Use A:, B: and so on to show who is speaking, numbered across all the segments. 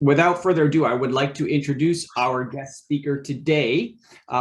A: without further ado, I would like to introduce our guest speaker today.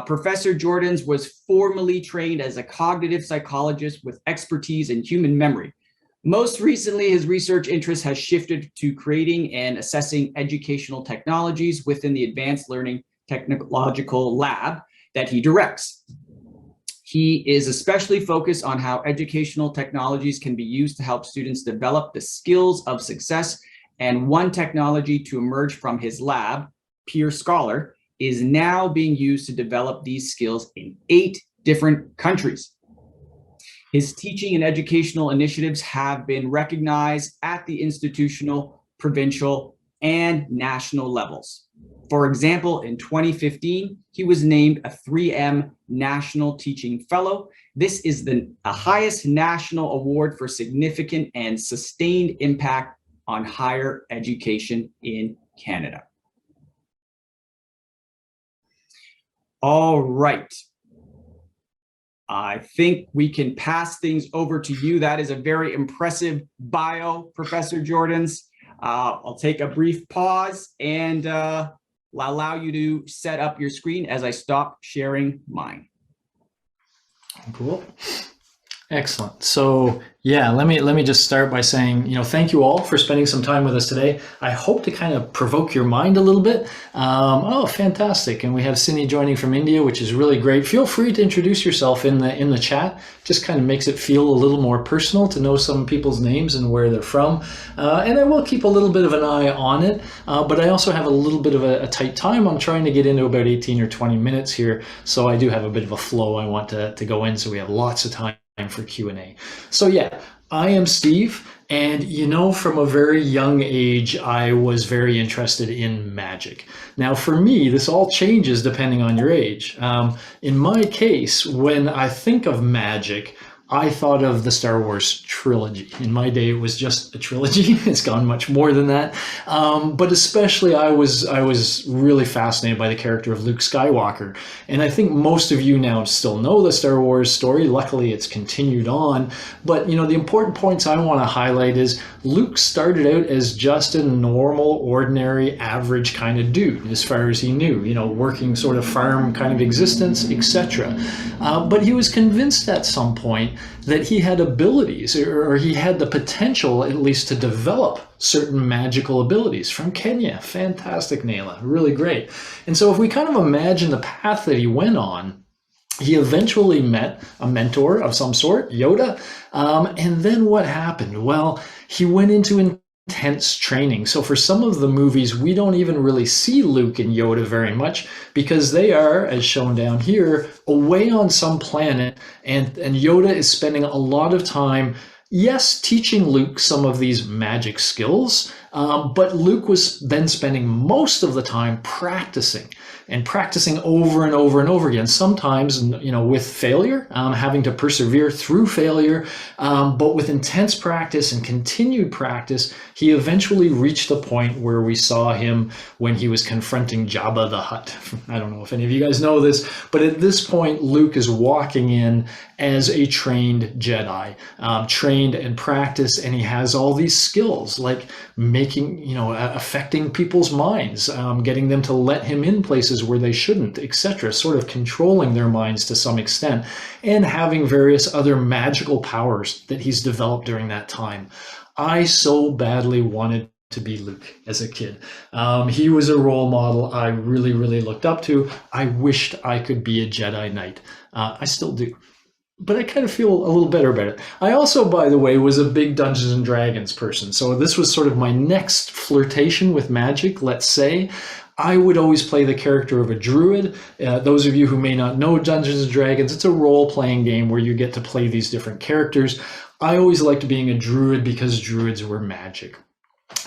A: Professor Joordens was formerly trained as a cognitive psychologist with expertise in human memory. Most recently, his research interest has shifted to creating and assessing educational technologies within the Advanced Learning Technological Lab that he directs. He is especially focused on how educational technologies can be used to help students develop the skills of success. And one technology to emerge from his lab, Peer Scholar, is now being used to develop these skills in 8 different countries. His teaching and educational initiatives have been recognized at the institutional, provincial, and national levels. For example, in 2015, he was named a 3M National Teaching Fellow. This is the highest national award for significant and sustained impact on higher education in Canada. All right. I think we can pass things over to you. That is a very impressive bio, Professor Joordens. I'll take a brief pause and allow you to set up your screen as I stop sharing mine.
B: Cool. Excellent. So yeah, let me just start by saying, thank you all for spending some time with us today. I hope to kind of provoke your mind a little bit. Oh, fantastic. And we have Cindy joining from India, which is really great. Feel free to introduce yourself in the chat. Just kind of makes it feel a little more personal to know some people's names and where they're from. And I will keep a little bit of an eye on it, but I also have a little bit of a tight time. I'm trying to get into about 18 or 20 minutes here. So I do have a bit of a flow I want to go in, so we have lots of time for Q&A. So yeah, I am Steve, and from a very young age, I was very interested in magic. Now for me, this all changes depending on your age. In my case, when I think of magic, I thought of the Star Wars trilogy. In my day, it was just a trilogy. It's gone much more than that. But especially I was really fascinated by the character of Luke Skywalker. And I think most of you now still know the Star Wars story. Luckily, it's continued on. But, the important points I want to highlight is Luke started out as just a normal, ordinary, average kind of dude, as far as he knew, working sort of farm kind of existence, etc. But he was convinced at some point that he had abilities, or he had the potential at least to develop certain magical abilities. From Kenya. Fantastic, Nayla. Really great. And so if we kind of imagine the path that he went on, he eventually met a mentor of some sort, Yoda. And then what happened? Well, he went into intense training. So for some of the movies, we don't even really see Luke and Yoda very much because they are, as shown down here, away on some planet, and Yoda is spending a lot of time, yes, teaching Luke some of these magic skills, but Luke was then spending most of the time practicing over and over and over again, sometimes, with failure, having to persevere through failure, but with intense practice and continued practice, he eventually reached the point where we saw him when he was confronting Jabba the Hutt. I don't know if any of you guys know this, but at this point, Luke is walking in as a trained Jedi, trained and practiced, and he has all these skills like making, affecting people's minds, getting them to let him in places where they shouldn't, etc., sort of controlling their minds to some extent, and having various other magical powers that he's developed during that time. I so badly wanted to be Luke as a kid. He was a role model I really, really looked up to. I wished I could be a Jedi Knight. I still do. But I kind of feel a little better about it. I also, by the way, was a big Dungeons and Dragons person. So this was sort of my next flirtation with magic, let's say. I would always play the character of a druid. Those of you who may not know Dungeons and Dragons, it's a role-playing game where you get to play these different characters. I always liked being a druid because druids were magic.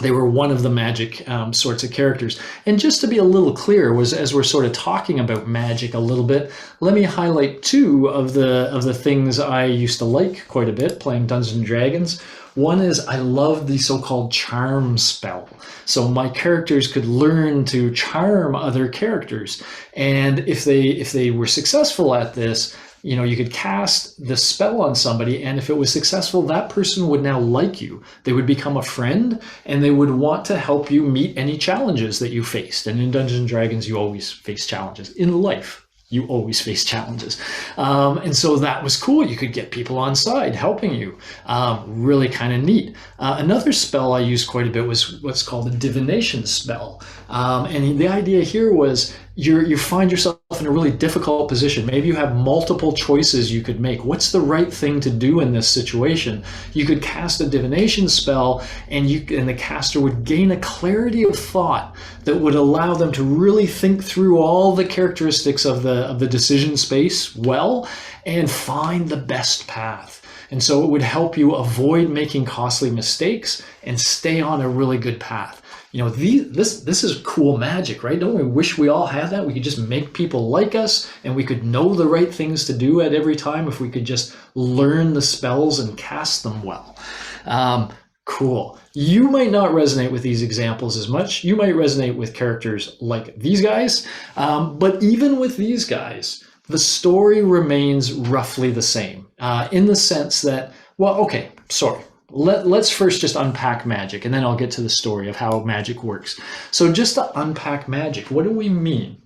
B: They were one of the magic sorts of characters. And just to be a little clear, as we're sort of talking about magic a little bit, let me highlight 2 of the things I used to like quite a bit playing Dungeons and Dragons. One is I love the so-called charm spell. So my characters could learn to charm other characters. And if they were successful at this, you could cast the spell on somebody, and if it was successful, that person would now like you. They would become a friend, and they would want to help you meet any challenges that you faced. And in Dungeons and Dragons, you always face challenges. In life, you always face challenges. And so that was cool. You could get people on side helping you. Really kind of neat. Another spell I used quite a bit was what's called a divination spell. And the idea here was you find yourself in a really difficult position. Maybe you have multiple choices you could make. What's the right thing to do in this situation? You could cast a divination spell, and the caster would gain a clarity of thought that would allow them to really think through all the characteristics of the decision space well and find the best path. And so it would help you avoid making costly mistakes and stay on a really good path. This is cool magic, right? Don't we wish we all had that? We could just make people like us, and we could know the right things to do at every time if we could just learn the spells and cast them well. Cool. You might not resonate with these examples as much. You might resonate with characters like these guys, but even with these guys, the story remains roughly the same in the sense that, Let's first just unpack magic, and then I'll get to the story of how magic works. So just to unpack magic, what do we mean?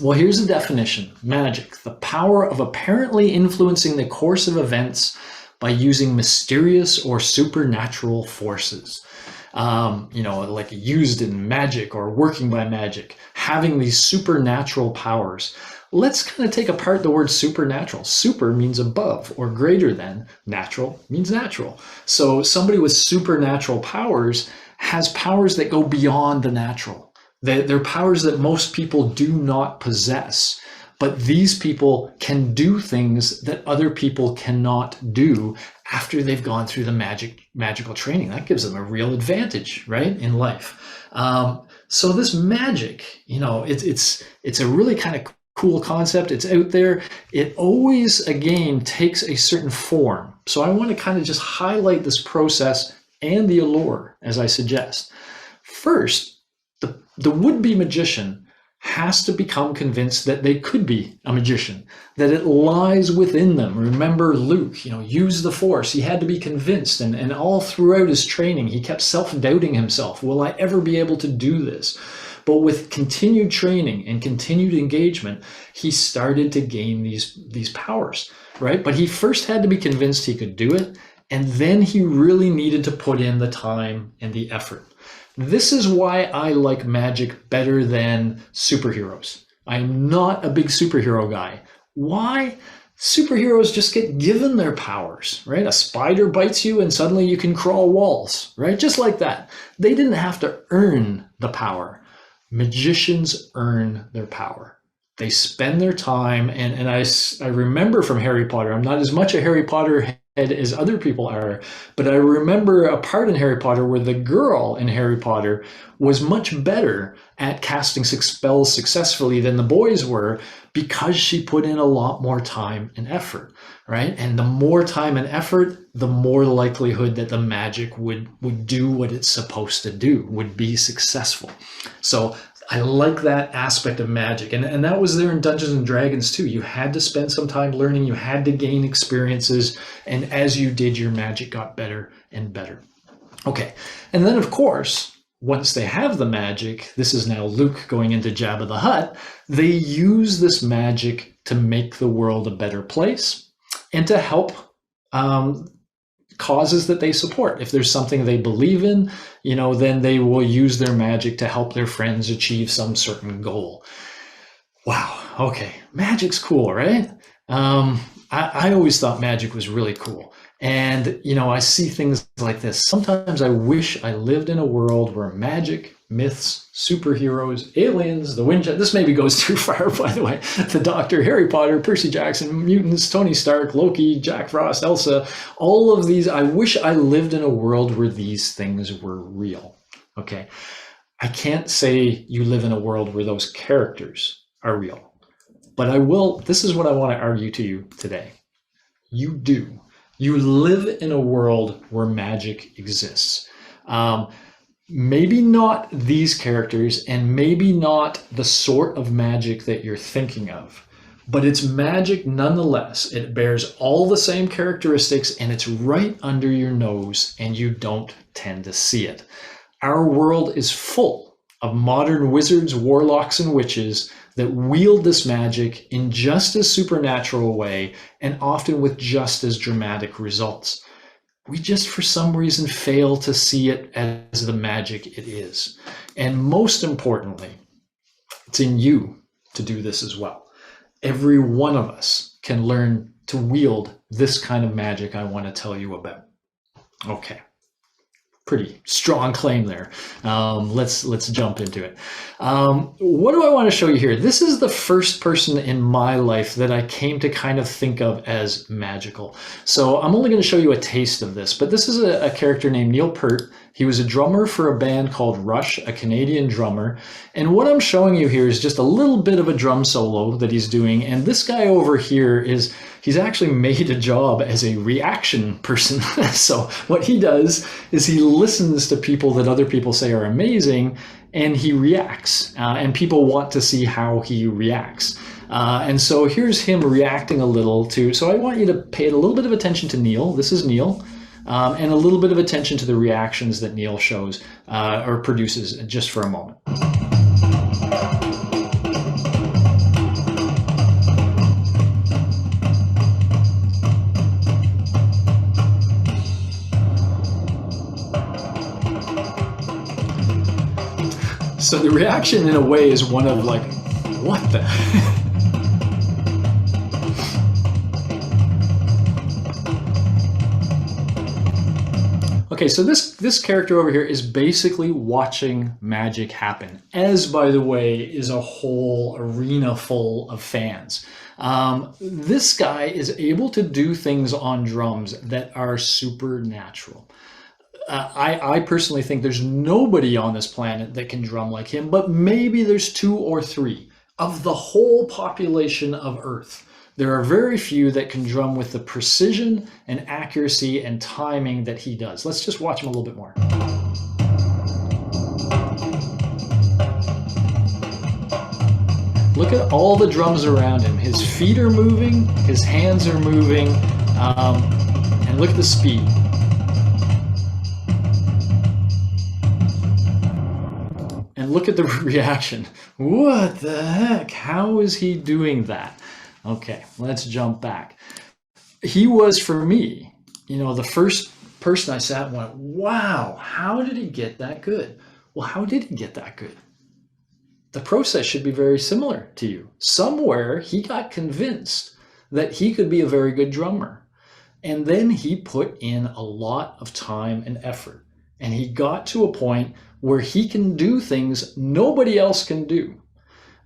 B: Well, here's the definition. Magic, the power of apparently influencing the course of events by using mysterious or supernatural forces. Like used in magic or working by magic, having these supernatural powers. Let's kind of take apart the word supernatural. Super means above or greater than. Natural means natural. So somebody with supernatural powers has powers that go beyond the natural. They're powers that most people do not possess. But these people can do things that other people cannot do after they've gone through the magical training. That gives them a real advantage, right, in life. So this magic, it's a really kind of cool concept. It's out there. It always, again, takes a certain form. So I want to kind of just highlight this process and the allure, as I suggest. First, the would-be magician has to become convinced that they could be a magician, that it lies within them. Remember Luke, use the force. He had to be convinced, and all throughout his training, he kept self-doubting himself. Will I ever be able to do this? But with continued training and continued engagement, he started to gain these powers, right? But he first had to be convinced he could do it, and then he really needed to put in the time and the effort. This is why I like magic better than superheroes. I'm not a big superhero guy. Why? Superheroes just get given their powers, right? A spider bites you and suddenly you can crawl walls, right? Just like that. They didn't have to earn the power. Magicians earn their power. They spend their time, and I remember from Harry Potter, I'm not as much a Harry Potter head as other people are, but I remember a part in Harry Potter where the girl in Harry Potter was much better at casting spells successfully than the boys were because she put in a lot more time and effort, right? And the more time and effort, the more likelihood that the magic would do what it's supposed to do, would be successful. So I like that aspect of magic. And that was there in Dungeons and Dragons too. You had to spend some time learning, you had to gain experiences, and as you did, your magic got better and better. Okay, and then of course, once they have the magic, this is now Luke going into Jabba the Hutt, they use this magic to make the world a better place and to help causes that they support. If there's something they believe in, then they will use their magic to help their friends achieve some certain goal. Wow. Okay. Magic's cool, right? I always thought magic was really cool. And, I see things like this. Sometimes I wish I lived in a world where magic, myths, superheroes, aliens, the Winchester, this maybe goes too far, by the way, the Doctor, Harry Potter, Percy Jackson, mutants, Tony Stark, Loki, Jack Frost, Elsa, all of these, I wish I lived in a world where these things were real. Okay. I can't say you live in a world where those characters are real, but this is what I want to argue to you today. You do. You live in a world where magic exists. Maybe not these characters, and maybe not the sort of magic that you're thinking of, but it's magic nonetheless. It bears all the same characteristics, and it's right under your nose, and you don't tend to see it. Our world is full of modern wizards, warlocks, and witches that wield this magic in just as supernatural a way, and often with just as dramatic results. We just, for some reason, fail to see it as the magic it is. And most importantly, it's in you to do this as well. Every one of us can learn to wield this kind of magic I want to tell you about. Okay. Pretty strong claim there. Let's jump into it. What do I want to show you here? This is the first person in my life that I came to kind of think of as magical. So I'm only going to show you a taste of this, but this is a character named Neil Peart. He was a drummer for a band called Rush, a Canadian drummer. And what I'm showing you here is just a little bit of a drum solo that he's doing. And this guy over here he's actually made a job as a reaction person. So what he does is he listens to people that other people say are amazing, and he reacts. And people want to see how he reacts. And so here's him reacting a little to, so I want you to pay a little bit of attention to Neil. This is Neil. And a little bit of attention to the reactions that Neil shows or produces just for a moment. So the reaction in a way is one of like, what the? Okay, so this character over here is basically watching magic happen, as, by the way, is a whole arena full of fans. This guy is able to do things on drums that are supernatural. I personally think there's nobody on this planet that can drum like him, but maybe there's 2 or 3 of the whole population of Earth. There are very few that can drum with the precision and accuracy and timing that he does. Let's just watch him a little bit more. Look at all the drums around him. His feet are moving, his hands are moving, and look at the speed. And look at the reaction. What the heck? How is he doing that? Okay, let's jump back. He was, for me, the first person I sat and went, wow, how did he get that good? Well, how did he get that good? The process should be very similar to you. Somewhere he got convinced that he could be a very good drummer. And then he put in a lot of time and effort. And he got to a point where he can do things nobody else can do.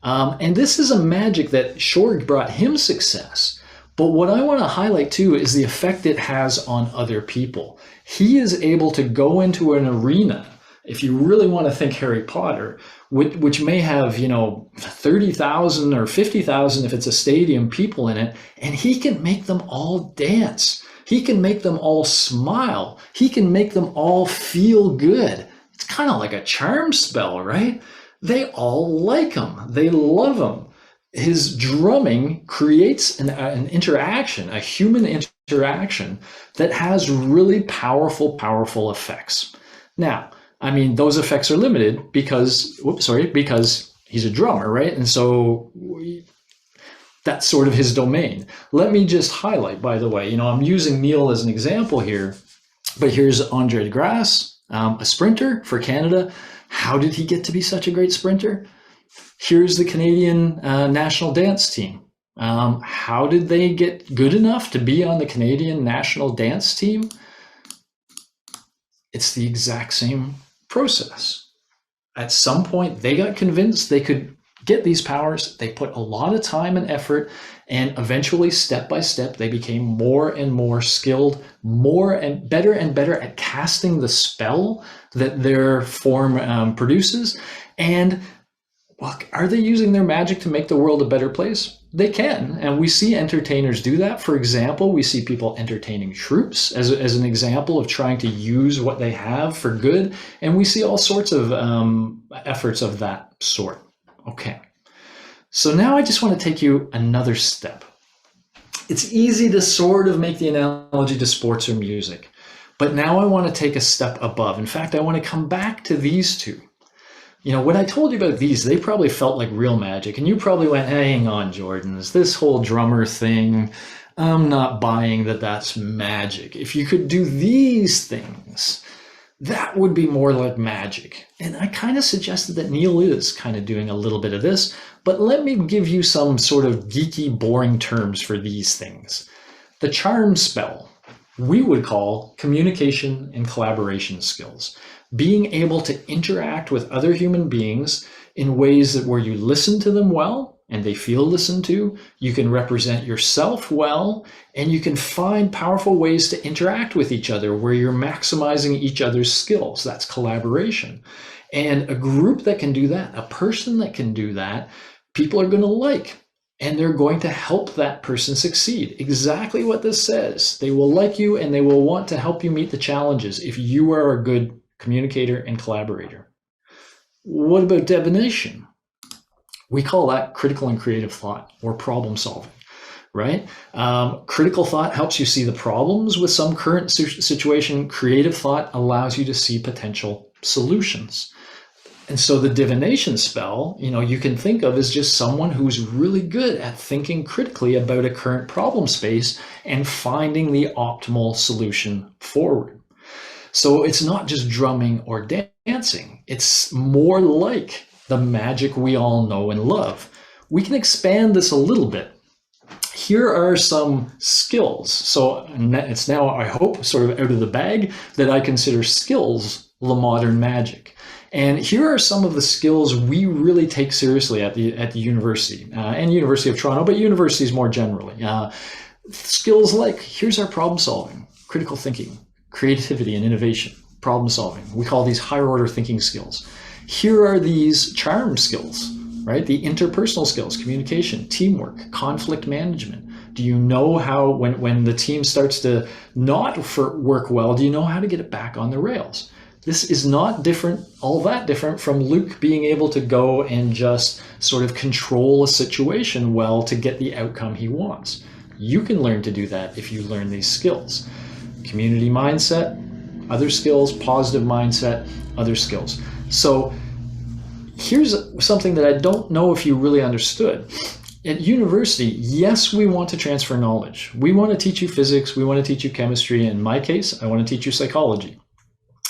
B: And this is a magic that sure brought him success. But what I want to highlight too is the effect it has on other people. He is able to go into an arena, if you really want to think Harry Potter, which may have, 30,000 or 50,000 if it's a stadium people in it, and he can make them all dance. He can make them all smile. He can make them all feel good. It's kind of like a charm spell, right? They all like him. They love him. His drumming creates an interaction, a human interaction that has really powerful effects. Now, I mean, those effects are limited because he's a drummer, right? And so that's sort of his domain. Let me just highlight, by the way, I'm using Neil as an example here, but here's Andre de Grasse, a sprinter for Canada. How did he get to be such a great sprinter? Here's the Canadian national dance team. How did they get good enough to be on the Canadian national dance team? It's the exact same process. At some point, they got convinced they could get these powers. They put a lot of time and effort, and eventually, step by step, they became more and more skilled, more and better at casting the spell that their form produces. And are they using their magic to make the world a better place? They can, and we see entertainers do that. For example, we see people entertaining troops as an example of trying to use what they have for good, and we see all sorts of efforts of that sort. Okay, So now I just want to take you another step. It's easy to sort of make the analogy to sports or music, but now I want to take a step above. In fact, I want to come back to these two. You know, when I told you about these, they probably felt like real magic, and you probably went, hey, hang on, Joordens, this whole drummer thing, I'm not buying that that's magic. If you could do these things, that would be more like magic. And I kind of suggested that Neil is kind of doing a little bit of this, but let me give you some sort of geeky, boring terms for these things. The charm spell, we would call communication and collaboration skills. Being able to interact with other human beings in ways that where you listen to them well and they feel listened to, you can represent yourself well, and you can find powerful ways to interact with each other where you're maximizing each other's skills. That's collaboration. And a group that can do that, a person that can do that, people are going to like, and they're going to help that person succeed. Exactly what this says. They will like you and they will want to help you meet the challenges if you are a good communicator and collaborator. What about divination? We call that critical and creative thought, or problem solving, right? Critical thought helps you see the problems with some current situation. Creative thought allows you to see potential solutions. And so the divination spell, you know, you can think of as just someone who's really good at thinking critically about a current problem space and finding the optimal solution forward. So it's not just drumming or dancing. It's more like the magic we all know and love. We can expand this a little bit. Here are some skills. So it's now, I hope, sort of out of the bag that I consider skills the modern magic. And here are some of the skills we really take seriously at the university and University of Toronto, but universities more generally. Skills like, here's our problem solving, critical thinking, creativity and innovation, problem solving. We call these higher order thinking skills. Here are these charm skills, right? The interpersonal skills, communication, teamwork, conflict management. Do you know how, when the team starts to not work well, do you know how to get it back on the rails? This is not different, all that different from Luke being able to go and just sort of control a situation well to get the outcome he wants. You can learn to do that if you learn these skills. Community mindset, other skills, positive mindset, other skills. So here's something that I don't know if you really understood. At university, yes, we want to transfer knowledge. We want to teach you physics. We want to teach you chemistry. In my case, I want to teach you psychology.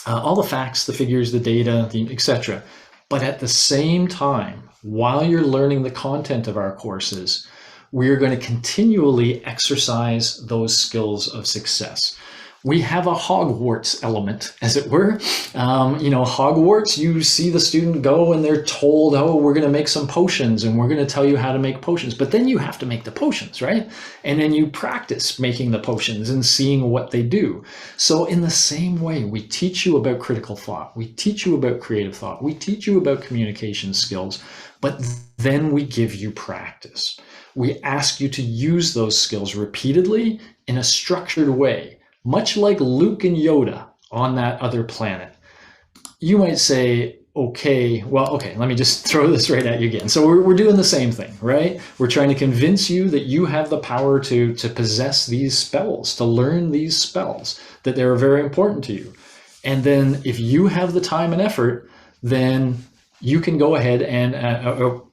B: All the facts, the figures, the data, etc. But at the same time, while you're learning the content of our courses, we're going to continually exercise those skills of success. We have a Hogwarts element, as it were. Hogwarts, you see the student go and they're told, oh, we're going to make some potions and we're going to tell you how to make potions. But then you have to make the potions, right? And then you practice making the potions and seeing what they do. So in the same way, we teach you about critical thought. We teach you about creative thought. We teach you about communication skills, but then we give you practice. We ask you to use those skills repeatedly in a structured way. Much like Luke and Yoda on that other planet. You might say, okay, let me just throw this right at you again. So we're doing the same thing, right? We're trying to convince you that you have the power to possess these spells, to learn these spells, that they're very important to you. And then if you have the time and effort, then you can go ahead and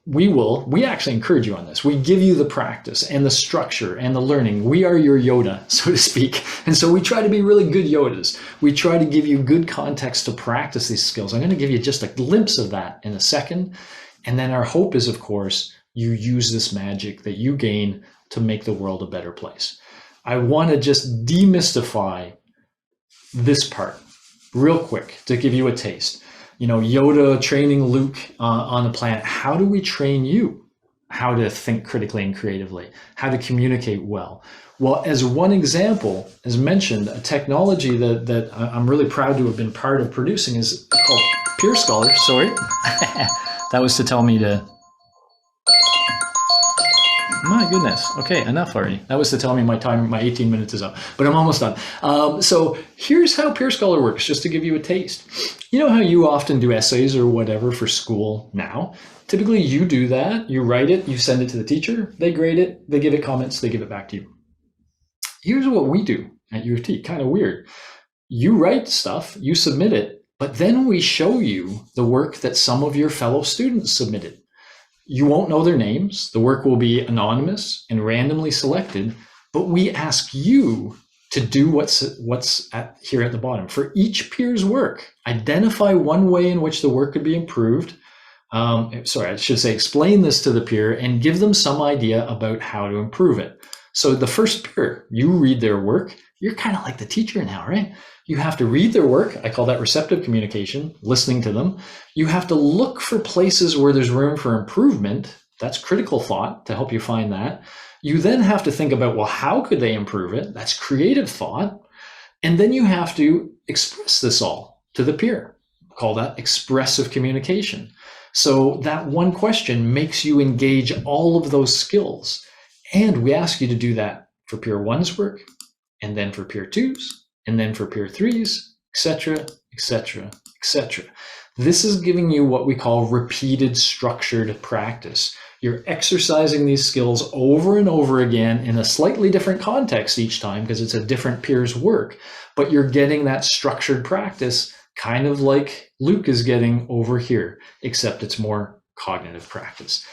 B: we actually encourage you on this. We give you the practice and the structure and the learning. We are your Yoda, so to speak. And so we try to be really good Yodas. We try to give you good context to practice these skills. I'm going to give you just a glimpse of that in a second. And then our hope is, of course, you use this magic that you gain to make the world a better place. I want to just demystify this part real quick to give you a taste. Yoda training Luke on the planet. How do we train you how to think critically and creatively, how to communicate well? Well, as one example, as mentioned, a technology that I'm really proud to have been part of producing is called Peer Scholar. Sorry, that was to tell me to My goodness. Okay, enough already. That was to tell me my time, my 18 minutes is up, but I'm almost done. So here's how Peer Scholar works, just to give you a taste. You know how you often do essays or whatever for school now? Typically you do that, you write it, you send it to the teacher, they grade it, they give it comments, they give it back to you. Here's what we do at U of T, kind of weird. You write stuff, you submit it, but then we show you the work that some of your fellow students submitted. You won't know their names. The work will be anonymous and randomly selected, but we ask you to do what's here at the bottom. For each peer's work, identify one way in which the work could be improved. Sorry, I should say explain this to the peer and give them some idea about how to improve it. So the first peer, you read their work. You're kind of like the teacher now, right? You have to read their work. I call that receptive communication, listening to them. You have to look for places where there's room for improvement. That's critical thought to help you find that. You then have to think about, well, how could they improve it? That's creative thought. And then you have to express this all to the peer. Call that expressive communication. So that one question makes you engage all of those skills. And we ask you to do that for peer one's work, and then for peer twos, and then for peer threes, etc., etc., etc. This is giving you what we call repeated structured practice. You're exercising these skills over and over again in a slightly different context each time because it's a different peer's work, but you're getting that structured practice kind of like Luke is getting over here, except it's more cognitive practice.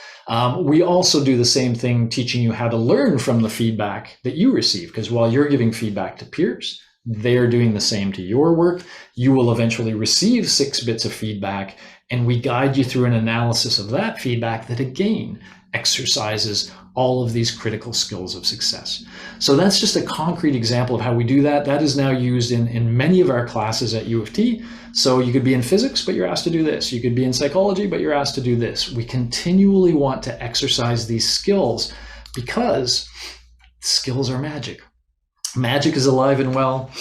B: We also do the same thing, teaching you how to learn from the feedback that you receive, because while you're giving feedback to peers, they're doing the same to your work. You will eventually receive 6 bits of feedback, and we guide you through an analysis of that feedback that again exercises all of these critical skills of success. So that's just a concrete example of how we do that. That is now used in many of our classes at U of T. So you could be in physics, but you're asked to do this. You could be in psychology, but you're asked to do this. We continually want to exercise these skills because skills are magic. Magic is alive and well.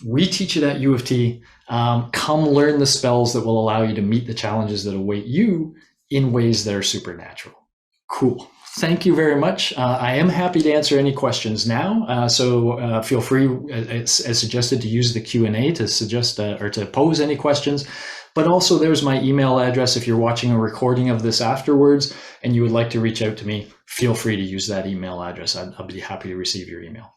B: We teach it at U of T. Come learn the spells that will allow you to meet the challenges that await you in ways that are supernatural. Cool. Thank you very much. I am happy to answer any questions now. So feel free, as suggested, to use the Q&A to suggest or to pose any questions. But also there's my email address. If you're watching a recording of this afterwards and you would like to reach out to me, feel free to use that email address. I'll be happy to receive your email.